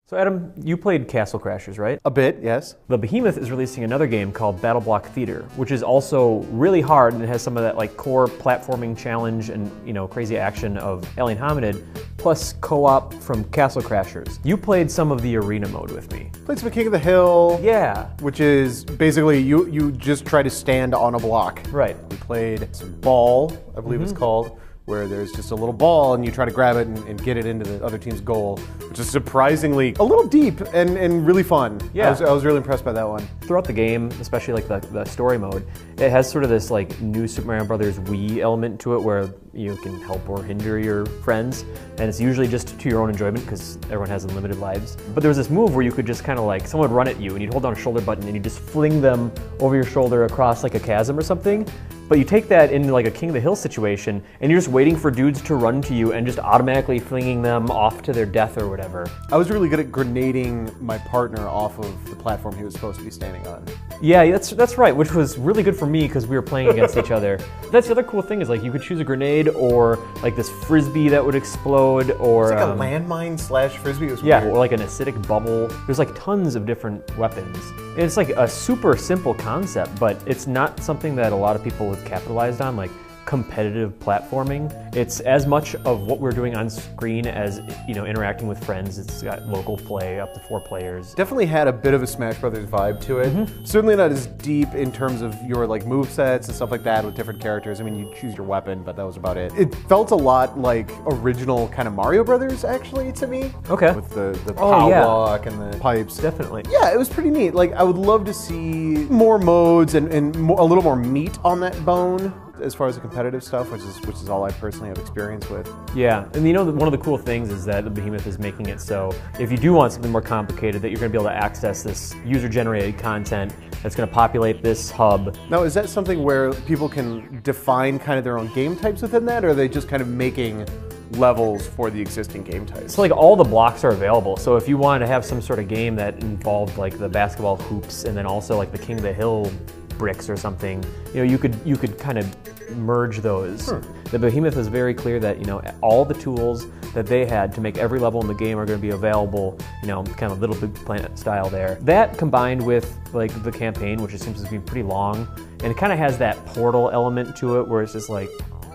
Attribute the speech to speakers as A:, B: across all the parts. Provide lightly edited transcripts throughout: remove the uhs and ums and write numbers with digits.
A: So Adam, you played Castle Crashers, right?
B: A bit, yes.
A: The Behemoth is releasing another game called BattleBlock Theater, which is also really hard and it has some of that like core platforming challenge and crazy action of Alien Hominid, plus co-op from Castle Crashers. You played some of the arena mode with me.
B: Played some King of the Hill.
A: Yeah.
B: Which is basically you just try to stand on a block.
A: Right.
B: We played some ball, I believe it's called, where there's just a little ball and you try to grab it and get it into the other team's goal, which is surprisingly a little deep and really fun.
A: Yeah.
B: I was really impressed by that one.
A: Throughout the game, especially like the story mode, it has sort of this like new Super Mario Brothers Wii element to it where you can help or hinder your friends, and it's usually just to your own enjoyment because everyone has unlimited lives. But there was this move where you could just kind of like, someone would run at you and you'd hold down a shoulder button and you just fling them over your shoulder across like a chasm or something. But you take that into like a King of the Hill situation and you're just waiting for dudes to run to you and just automatically flinging them off to their death or whatever.
B: I was really good at grenading my partner off of the platform he was supposed to be standing on.
A: Yeah, that's right, which was really good for me because we were playing against each other. That's the other cool thing is like you could choose a grenade or like this frisbee that would explode or...
B: It's like a landmine slash frisbee. It was
A: yeah,
B: weird.
A: or like an acidic bubble. There's like tons of different weapons. And it's like a super simple concept, but it's not something that a lot of people have capitalized on, like competitive platforming. It's as much of what we're doing on screen as interacting with friends. It's got local play up to 4 players.
B: Definitely had a bit of a Smash Brothers vibe to it. Certainly not as deep in terms of your like move sets and stuff like that with different characters. I mean, you choose your weapon, but that was about it. It felt a lot like original kind of Mario Brothers actually to me.
A: Okay.
B: With the pow block and the pipes.
A: Definitely.
B: Yeah, it was pretty neat. Like I would love to see more modes and more, a little more meat on that bone as far as the competitive stuff, which is all I personally have experience with.
A: Yeah, and one of the cool things is that the Behemoth is making it so if you do want something more complicated, that you're going to be able to access this user-generated content that's going to populate this hub.
B: Now, is that something where people can define kind of their own game types within that, or are they just kind of making levels for the existing game types?
A: So like all the blocks are available. So if you wanted to have some sort of game that involved like the basketball hoops and then also like the King of the Hill bricks or something, you could kind of merge those. The Behemoth is very clear that all the tools that they had to make every level in the game are going to be available, kind of Little Big Planet style there. That combined with like the campaign, which it seems to be pretty long, and it kind of has that Portal element to it where it's just like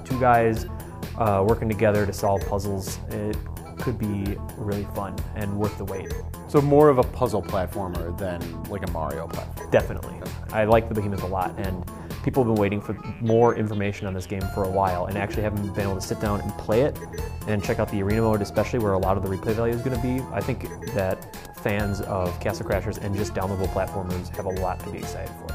A: 2 guys working together to solve puzzles. It could be really fun and worth the wait.
B: So more of a puzzle platformer than like a Mario platform?
A: Definitely. I like the Behemoth a lot, and people have been waiting for more information on this game for a while and actually haven't been able to sit down and play it and check out the arena mode, especially where a lot of the replay value is going to be. I think that fans of Castle Crashers and just downloadable platformers have a lot to be excited for.